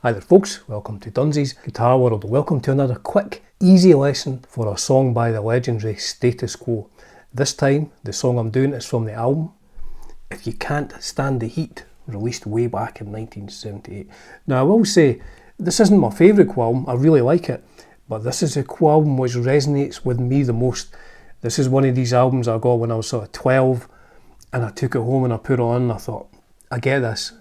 Hi there folks, welcome to Dunsy's Guitar World. Welcome to another quick, easy lesson for a song by the legendary Status Quo. This time, the song I'm doing is from the album If You Can't Stand the Heat, released way back in 1978. Now I will say, this isn't my favourite Quo album, I really like it, but this is a Quo album which resonates with me the most. This is one of these albums I got when I was sort of 12, and I took it home and I put it on and I thought, I get this.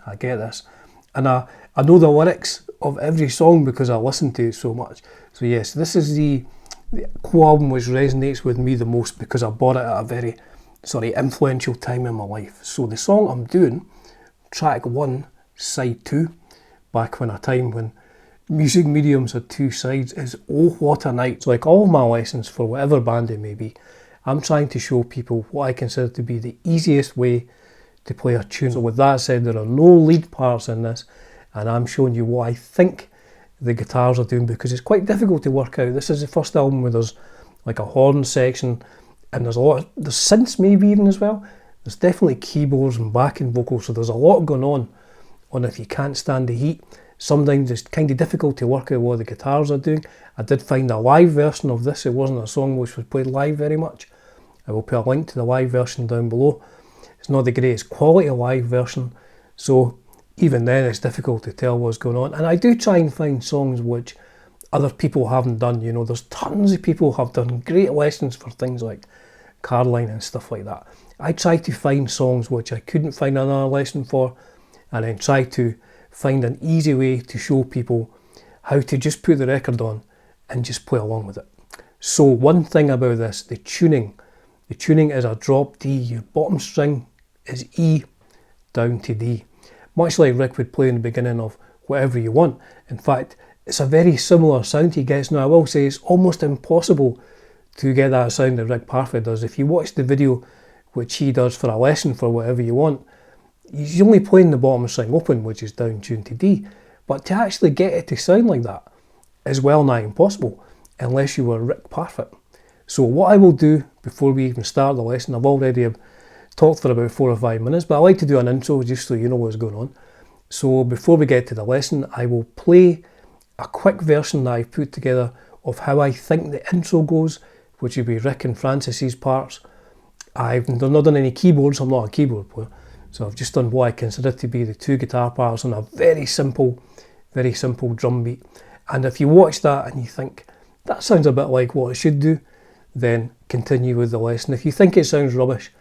And I know the lyrics of every song because I listen to it so much. So yes, this is the Quo album which resonates with me the most because I bought it at a very influential time in my life. So the song I'm doing, track 1, side 2, back when a time when music mediums had two sides, is Oh What a Night. So like all of my lessons for whatever band it may be, I'm trying to show people what I consider to be the easiest way to play a tune. So with that said, there are no lead parts in this, and I'm showing you what I think the guitars are doing because it's quite difficult to work out. This is the first album where there's like a horn section and there's synths maybe even as well. There's definitely keyboards and backing vocals, so there's a lot going on If You Can't Stand the Heat. Sometimes it's kind of difficult to work out what the guitars are doing. I did find a live version of this. It wasn't a song which was played live very much. I will put a link to the live version down below. It's not the greatest quality live version, so even then it's difficult to tell what's going on. And I do try and find songs which other people haven't done. You know, there's tons of people who have done great lessons for things like Caroline and stuff like that. I try to find songs which I couldn't find another lesson for, and then try to find an easy way to show people how to just put the record on and just play along with it. So one thing about this, the tuning is a drop D. Your bottom string is E down to D. Much like Rick would play in the beginning of Whatever You Want. In fact, it's a very similar sound he gets. Now I will say it's almost impossible to get that sound that Rick Parfitt does. If you watch the video which he does for a lesson for Whatever You Want, he's only playing the bottom string open, which is down tuned to D. But to actually get it to sound like that is well nigh impossible unless you were Rick Parfitt. So what I will do before we even start the lesson, I've already talked for about 4 or 5 minutes, but I like to do an intro just so you know what's going on. So before we get to the lesson, I will play a quick version that I've put together of how I think the intro goes, which will be Rick and Francis's parts. I've not done any keyboards, I'm not a keyboard player, so I've just done what I consider to be the 2 guitar parts on a very simple drum beat. And if you watch that and you think, that sounds a bit like what it should do, then continue with the lesson. If you think it sounds rubbish,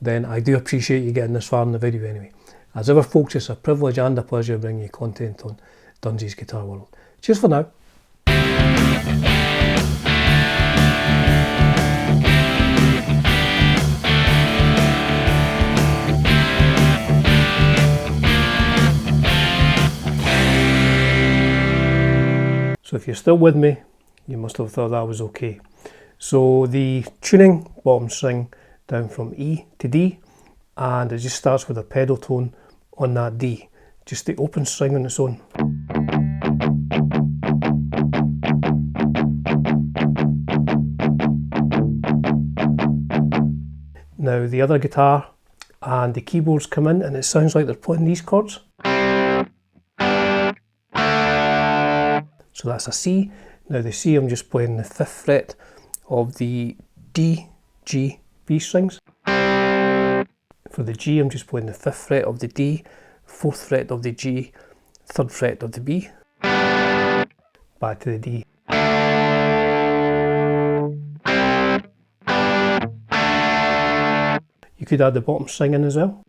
then I do appreciate you getting this far in the video anyway. As ever folks, it's a privilege and a pleasure bringing you content on Dunsy's Guitar World. Cheers for now. So if you're still with me, you must have thought that was okay. So the tuning, bottom string down from E to D, and it just starts with a pedal tone on that D, just the open string on its own. Now the other guitar and the keyboards come in and it sounds like they're playing these chords. So that's a C. Now the C, I'm just playing the 5th fret of the D, G, B strings. For the G, I'm just playing the 5th fret of the D, 4th fret of the G, 3rd fret of the B. Back to the D. You could add the bottom string in as well.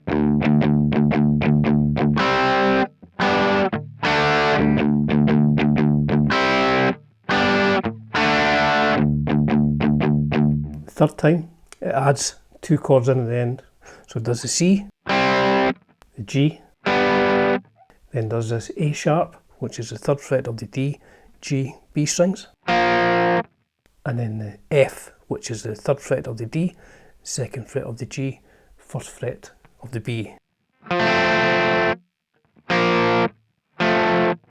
3rd time, it adds 2 chords in at the end. So it does the C, the G, then does this A sharp, which is the 3rd fret of the D, G, B strings, and then the F, which is the 3rd fret of the D, 2nd fret of the G, 1st fret of the B.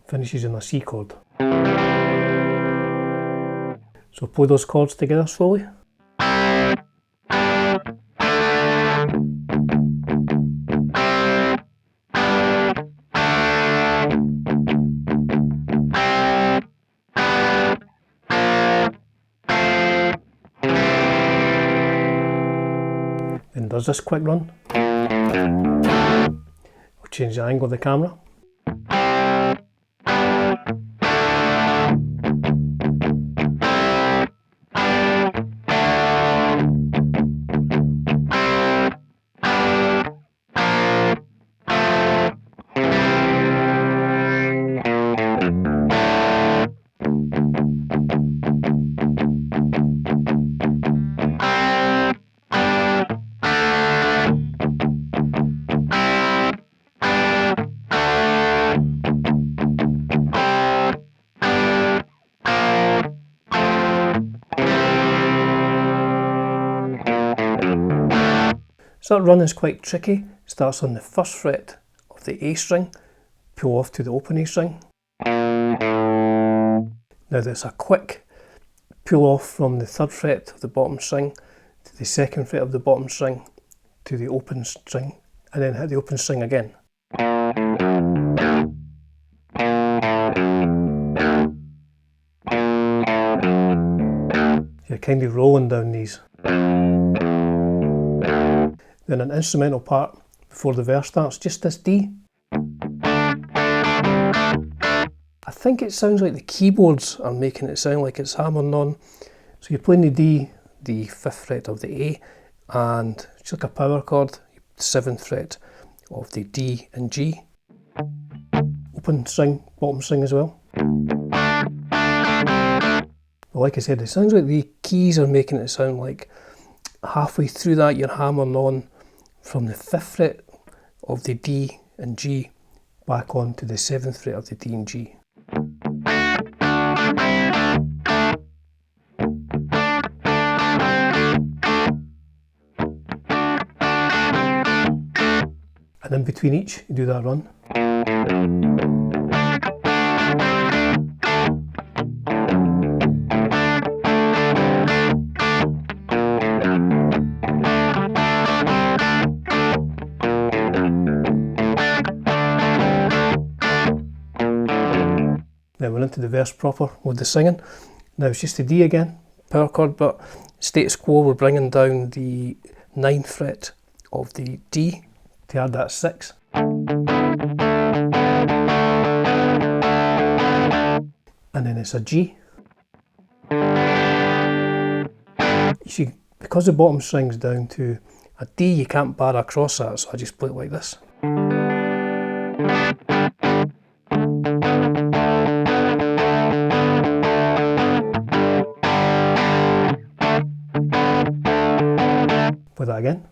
Finishes in a C chord. So play those chords together slowly. then does this quick run. We'll change the angle of the camera. So that run is quite tricky. It starts on the first fret of the A string, pull off to the open A string. Now there's a quick pull off from the third fret of the bottom string to the second fret of the bottom string to the open string, and then hit the open string again. You're kind of rolling down these. Then an instrumental part before the verse starts, just this D. I think it sounds like the keyboards are making it sound like it's hammered on. So you're playing the D, the 5th fret of the A, and it's like a power chord, 7th fret of the D and G. Open string, bottom string as well. But like I said, it sounds like the keys are making it sound like halfway through that you're hammering on from the 5th fret of the D and G back on to the 7th fret of the D and G. And in between each, you do that run. Now we're into the verse proper with the singing. Now it's just the D again, power chord, but Status Quo, we're bringing down the 9th fret of the D to add that 6. And then it's a G. You see, because the bottom string's down to a D, you can't bar across that, so I just play it like this. Play that again.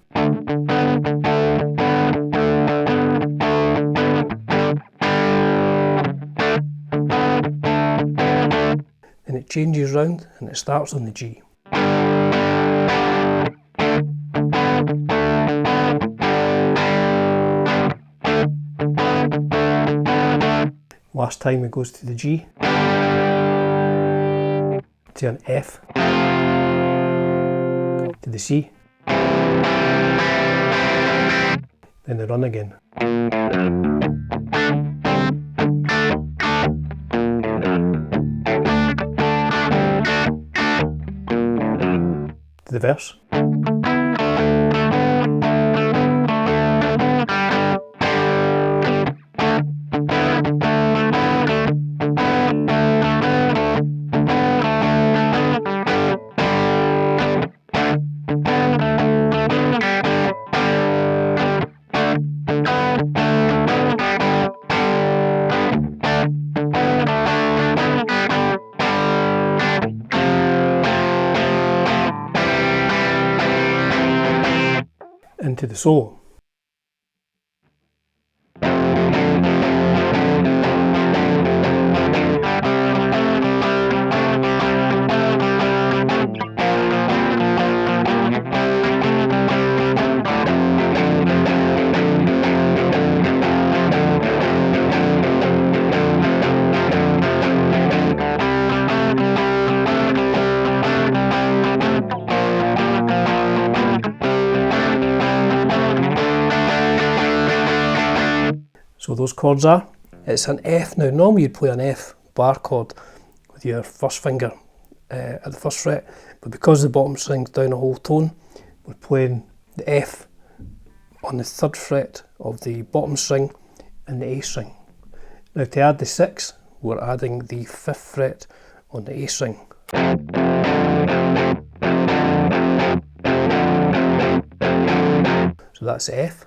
And it changes round and it starts on the G. Last time it goes to the G, to an F, to the C, then the run again. To the verse. Into the solo. So those chords are, it's an F. Now normally you'd play an F bar chord with your first finger at the first fret, but because the bottom string's down a whole tone, we're playing the F on the 3rd fret of the bottom string and the A string. Now to add the 6, we're adding the 5th fret on the A string. So that's the F.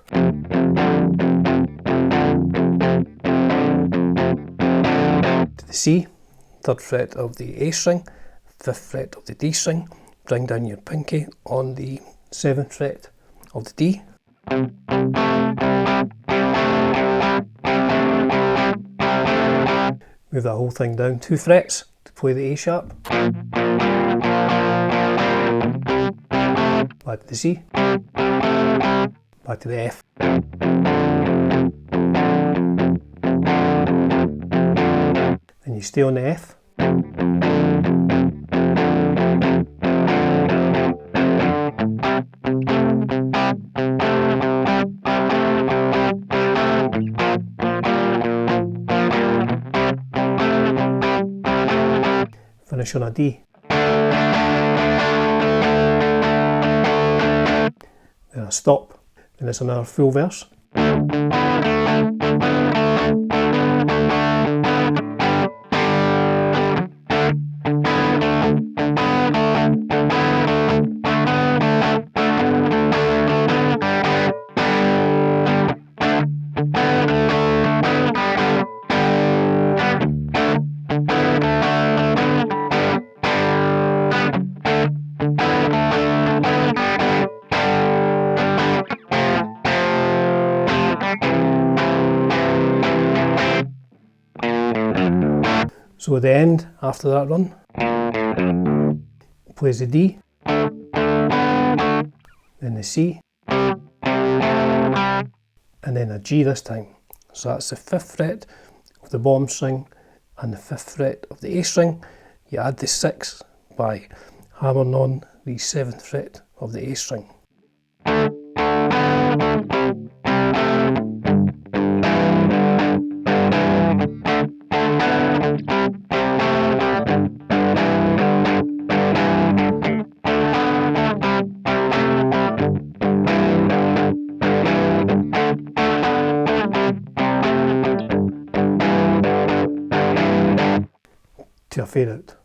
To the C, 3rd fret of the A string, 5th fret of the D string, bring down your pinky on the 7th fret of the D. Move that whole thing down 2 frets to play the A sharp. Back to the C. Back to the F. Then you stay on the F. Finish on a D. Then a stop. Then it's another full verse. So at the end, after that run, plays the D, then the C, and then a G this time. So that's the 5th fret of the bottom string and the 5th fret of the A string. You add the 6 by hammering on the 7th fret of the A string. To a fade out.